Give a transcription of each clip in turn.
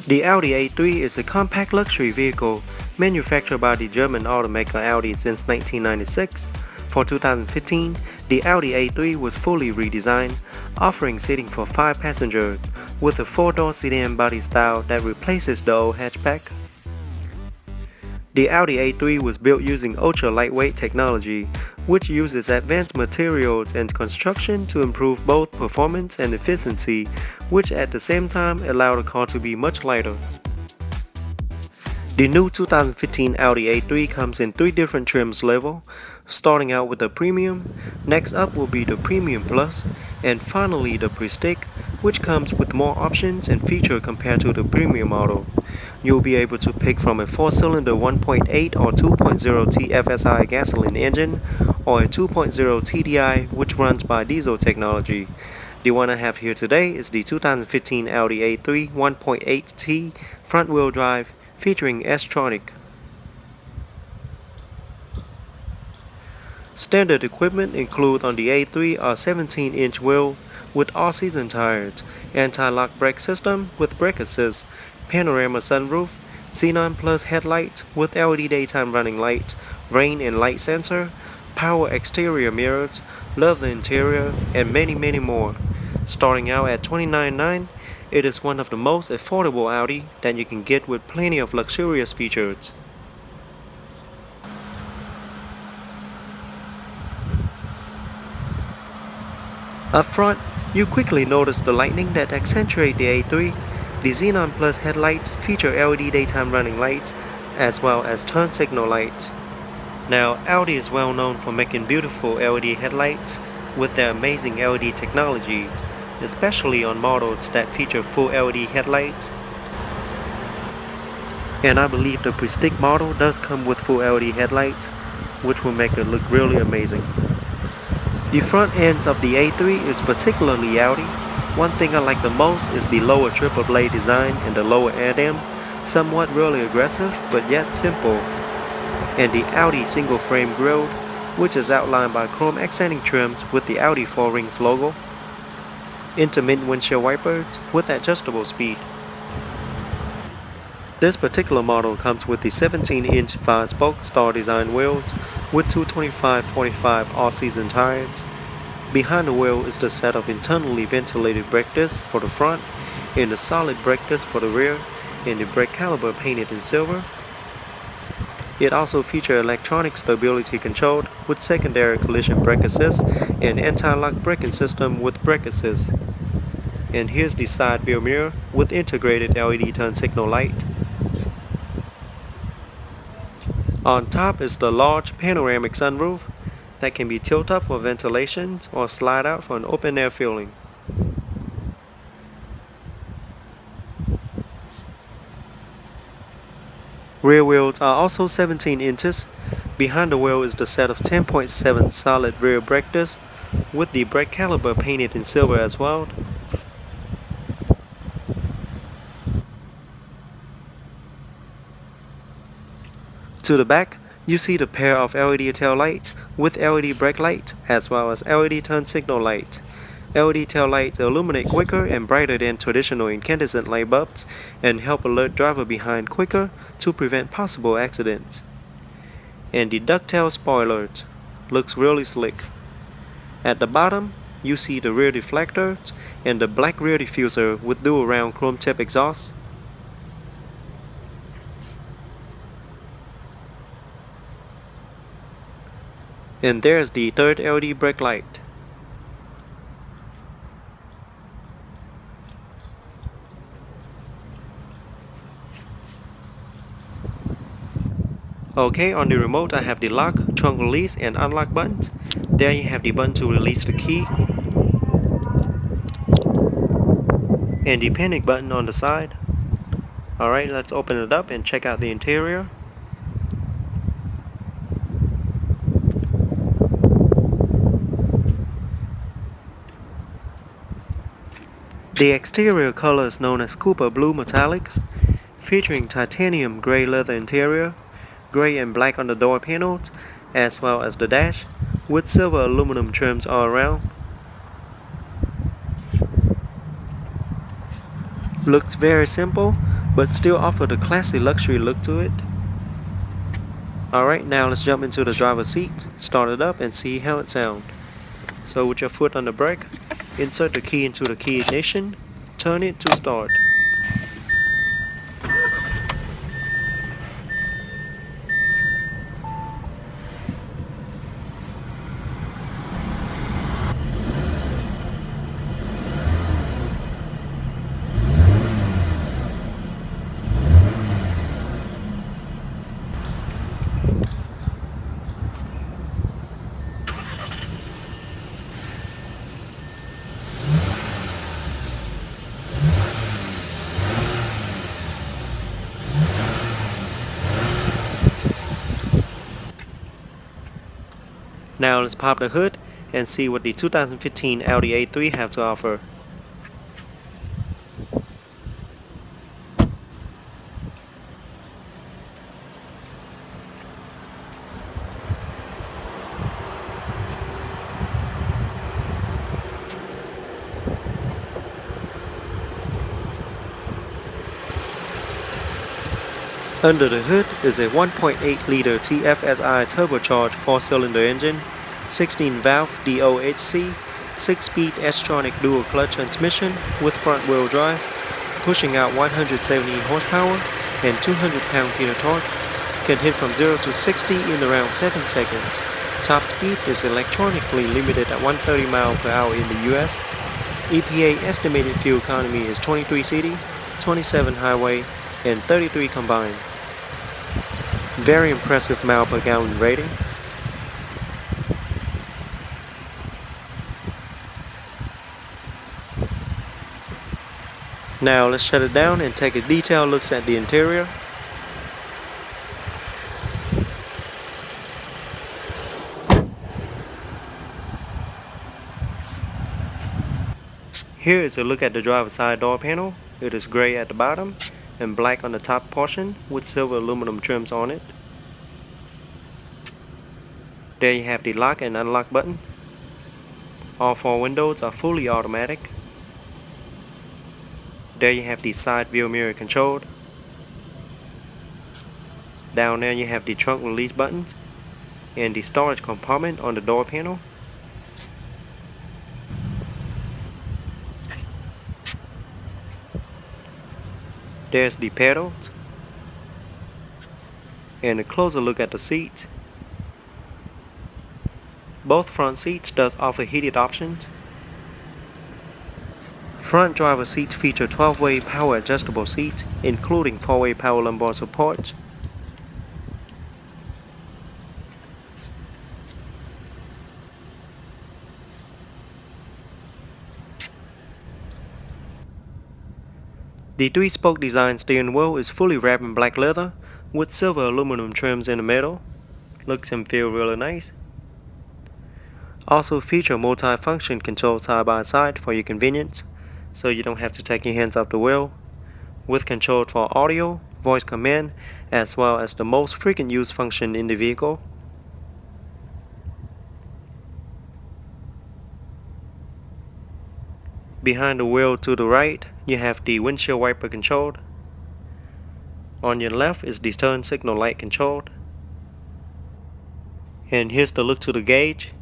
The Audi A3 is a compact luxury vehicle manufactured by the German automaker Audi since 1996. For 2015, the Audi A3 was fully redesigned, offering seating for 5 passengers with a 4-door sedan body style that replaces the old hatchback. The Audi A3 was built using ultra-lightweight technology, which uses advanced materials and construction to improve both performance and efficiency, which at the same time allow the car to be much lighter. The new 2015 Audi A3 comes in 3 different trims level, starting out with the Premium, next up will be the Premium Plus, and finally the Prestige, which comes with more options and features compared to the Premium model. You'll be able to pick from a 4-cylinder 1.8 or 2.0 TFSI gasoline engine, or a 2.0 TDI which runs by diesel technology. The one I have here today is the 2015 Audi A3 1.8T front-wheel drive featuring S Tronic. Standard equipment included on the A3 are 17-inch wheel with all-season tires, anti-lock brake system with brake assist, panorama sunroof, Xenon Plus headlights with LED daytime running light, rain and light sensor, power exterior mirrors, leather interior, and many more. Starting out at $29,900, it is one of the most affordable Audi that you can get with plenty of luxurious features. Up front, you quickly notice the lighting that accentuate the A3. The Xenon Plus headlights feature LED daytime running lights as well as turn signal lights. Now, Audi is well known for making beautiful LED headlights with their amazing LED technology, especially on models that feature full LED headlights. And I believe the Prestige model does come with full LED headlights, which will make it look really amazing. The front ends of the A3 is particularly Audi. One thing I like the most is the lower triple blade design and the lower air dam, somewhat really aggressive but yet simple. And the Audi single frame grille, which is outlined by chrome accenting trims with the Audi 4 Rings logo. Intermittent windshield wipers with adjustable speed. This particular model comes with the 17-inch 5-spoke star design wheels with 225/45 all-season tires. Behind the wheel is the set of internally ventilated brake discs for the front and the solid brake discs for the rear, and the brake caliper painted in silver. It also features electronic stability control with secondary collision brake assist and anti-lock braking system with brake assist. And here's the side view mirror with integrated LED turn signal light. On top is the large panoramic sunroof that can be tilted up for ventilation or slide out for an open air feeling. Rear wheels are also 17 inches. Behind the wheel is the set of 10.7 solid rear brake discs with the brake caliper painted in silver as well. To the back, you see the pair of LED tail lights with LED brake light as well as LED turn signal light. LED tail lights illuminate quicker and brighter than traditional incandescent light bulbs and help alert driver behind quicker to prevent possible accidents. And the ducktail spoilers looks really slick. At the bottom, you see the rear deflectors and the black rear diffuser with dual round chrome tip exhaust. And there's the third LED brake light. Okay, on the remote I have the lock, trunk release and unlock buttons. There you have the button to release the key and the panic button on the side. Alright, let's open it up and check out the interior. The exterior color is known as Scuba Blue Metallic, featuring titanium gray leather interior, gray and black on the door panels, as well as the dash, with silver aluminum trims all around. Looks very simple, but still offer the classy luxury look to it. Alright, now let's jump into the driver's seat, start it up and see how it sounds. So with your foot on the brake, insert the key into the key ignition, turn it to start. Now let's pop the hood and see what the 2015 Audi A3 have to offer. Under the hood is a 1.8-liter TFSI turbocharged 4-cylinder engine, 16-valve DOHC, 6-speed S Tronic dual-clutch transmission with front-wheel drive, pushing out 170 horsepower and 200 pound-feet of torque, can hit from 0 to 60 in around 7 seconds. Top speed is electronically limited at 130 miles per hour in the US. EPA estimated fuel economy is 23 city, 27 highway, and 33 combined. Very impressive mile per gallon rating. Now let's shut it down and take a detailed look at the interior. Here is a look at the driver's side door panel. It is gray at the bottom and black on the top portion with silver aluminum trims on it. There you have the lock and unlock button. All 4 windows are fully automatic. There you have the side view mirror controlled. Down there you have the trunk release buttons and the storage compartment on the door panel. There's the pedals. And a closer look at the seats. Both front seats does offer heated options. Front driver seats feature 12-way power adjustable seats, including 4-way power lumbar support. The 3-spoke design steering wheel is fully wrapped in black leather with silver aluminum trims in the middle. Looks and feel really nice. Also feature multi-function control side by side for your convenience, so you don't have to take your hands off the wheel, with control for audio, voice command, as well as the most frequent used function in the vehicle. Behind the wheel to the right, you have the windshield wiper controlled. On your left is the turn signal light controlled. And here's the look to the gauge.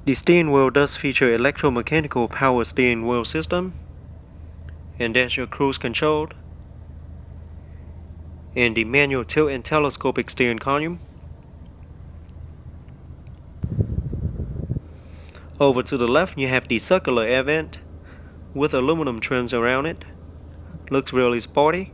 The steering wheel does feature electromechanical power steering wheel system. And that's your cruise control. And the manual tilt and telescopic steering column. Over to the left you have the circular air vent with aluminum trims around it. Looks really sporty.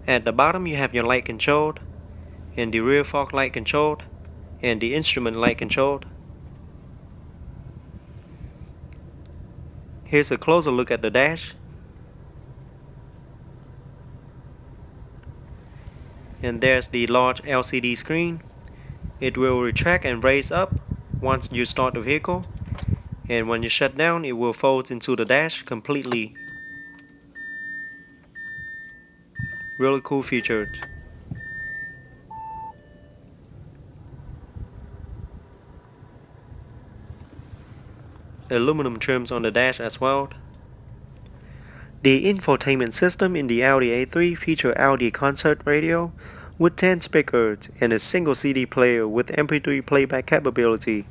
At the bottom you have your light controlled, and the rear fog light controlled, and the instrument light controlled. Here's a closer look at the dash. And there's the large LCD screen. It will retract and raise up once you start the vehicle, and when you shut down it will fold into the dash completely. Really cool features. Aluminum trims on the dash as well. The infotainment system in the Audi A3 features Audi concert radio with 10 speakers and a single CD player with MP3 playback capability,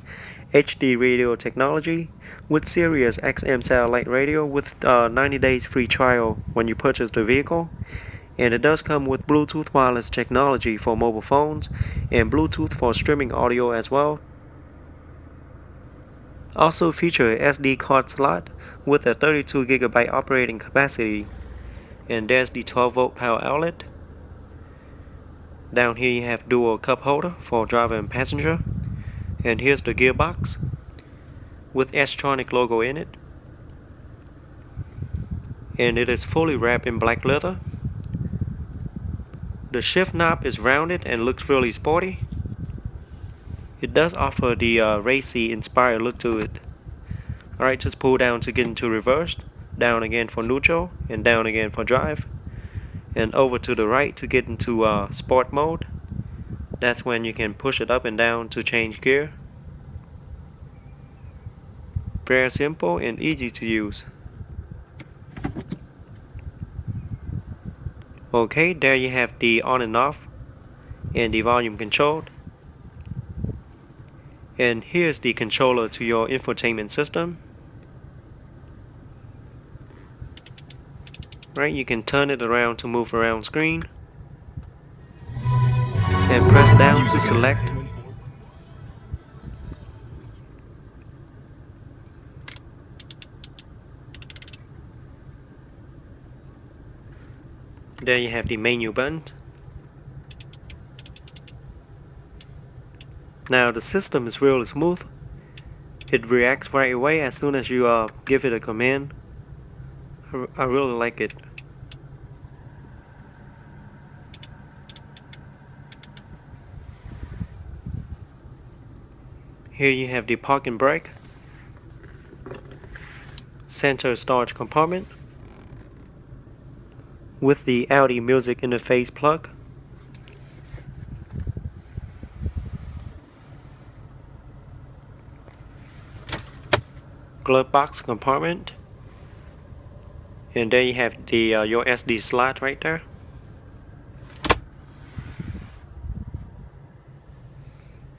HD radio technology with Sirius XM satellite radio with 90 days free trial when you purchase the vehicle, and it does come with Bluetooth wireless technology for mobile phones and Bluetooth for streaming audio as well. Also feature a SD card slot with a 32GB operating capacity, and there's the 12V power outlet. Down here you have dual cup holder for driver and passenger, and here's the gearbox with S Tronic logo in it, and it is fully wrapped in black leather. The shift knob is rounded and looks really sporty. It does offer the racy inspired look to it. Alright, just pull down to get into reverse, down again for neutral, and down again for drive, and over to the right to get into sport mode. That's when you can push it up and down to change gear. Very simple and easy to use. Okay, there you have the on and off and the volume control. And here's the controller to your infotainment system. Right, you can turn it around to move around screen, and press down to select. There you have the menu button. Now the system is really smooth. It reacts right away as soon as you give it a command. I really like it. Here you have the parking brake, center storage compartment with the Audi music interface plug, glove box compartment, and there you have the your SD slot right there.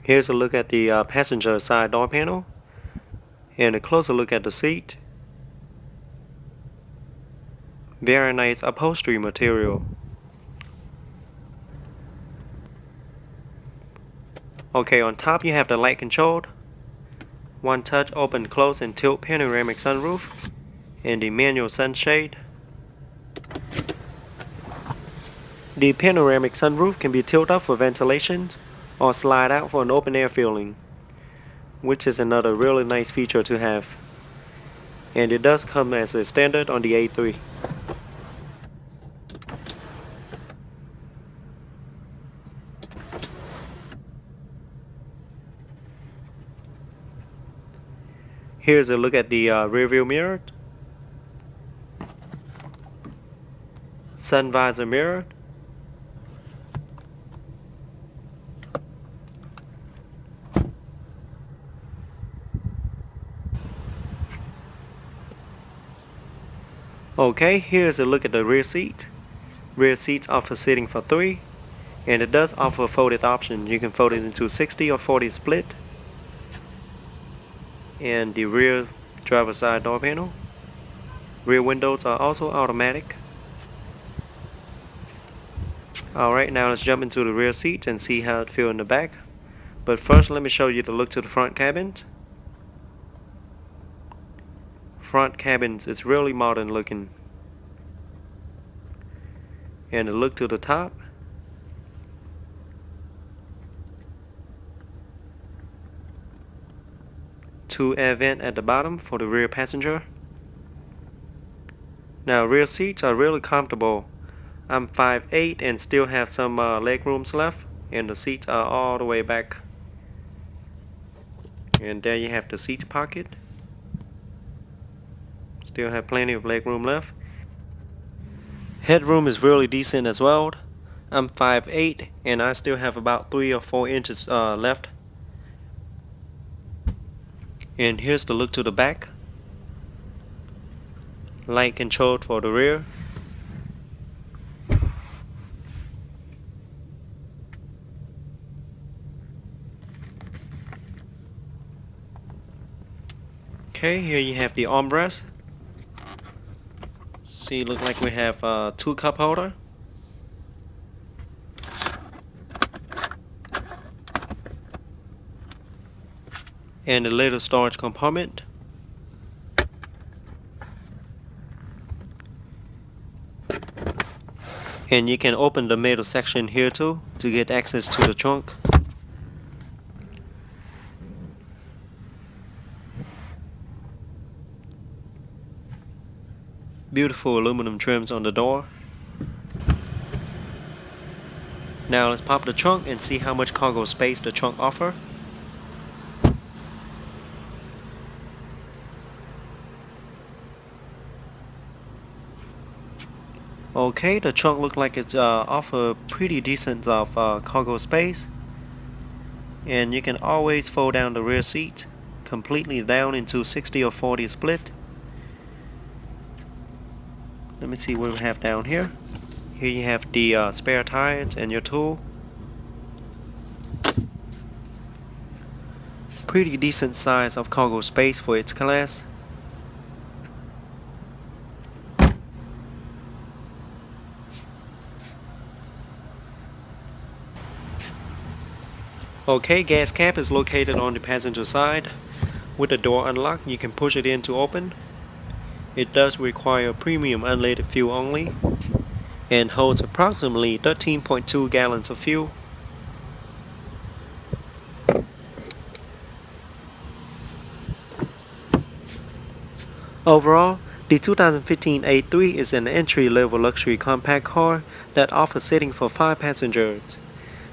Here's a look at the passenger side door panel, and a closer look at the seat. Very nice upholstery material. Okay, on top you have the light controlled, one touch open, close, and tilt panoramic sunroof, and the manual sunshade. The panoramic sunroof can be tilted up for ventilation or slide out for an open air feeling, which is another really nice feature to have. And it does come as a standard on the A3. Here's a look at the rear view mirror, sun visor mirror, okay, here's a look at the rear seat. Rear seats offer seating for 3, and it does offer a folded option. You can fold it into 60 or 40 split. And the rear driver side door panel. Rear windows are also automatic. Alright, now let's jump into the rear seat and see how it feels in the back. But first let me show you the look to the front cabin. Front cabins is really modern looking. and a look to the top. Two air vents at the bottom for the rear passenger. Now rear seats are really comfortable. I'm 5'8" and still have some leg rooms left, and the seats are all the way back. And there you have the seat pocket. Still have plenty of leg room left. Headroom is really decent as well. I'm 5'8" and I still have about 3 or 4 inches left. And here's the look to the back. Light controlled for the rear. Okay, here you have the armrest. See, look like we have 2 cup holder. And a little storage compartment. And you can open the middle section here too to get access to the trunk. Beautiful aluminum trims on the door. Now let's pop the trunk and see how much cargo space the trunk offers. Okay, the trunk looks like it's offer pretty decent of cargo space, and you can always fold down the rear seat completely down into 60 or 40 split. Let me see what we have down here. Here you have the spare tires and your tool. Pretty decent size of cargo space for its class. Okay, gas cap is located on the passenger side. With the door unlocked, you can push it in to open. It does require premium unleaded fuel only and holds approximately 13.2 gallons of fuel. Overall, the 2015 A3 is an entry-level luxury compact car that offers seating for 5 passengers.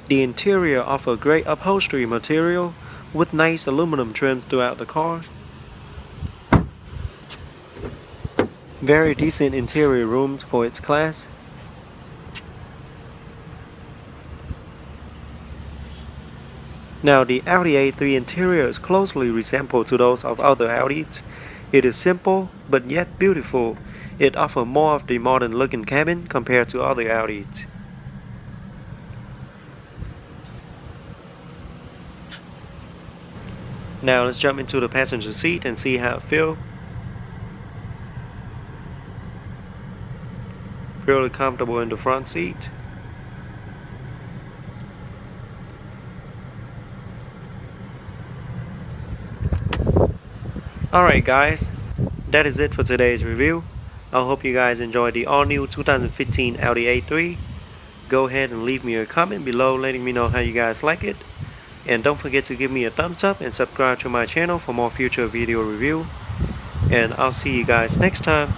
The interior offers great upholstery material with nice aluminum trims throughout the car. Very decent interior rooms for its class. Now the Audi A3 interior is closely resembled to those of other Audis. It is simple but yet beautiful. It offers more of the modern looking cabin compared to other Audis. Now let's jump into the passenger seat and see how it feels. Really comfortable in the front seat. Alright guys, that is it for today's review. I hope you guys enjoyed the all-new 2015 Audi A3. Go ahead and leave me a comment below letting me know how you guys like it. And don't forget to give me a thumbs up and subscribe to my channel for more future video review. And I'll see you guys next time.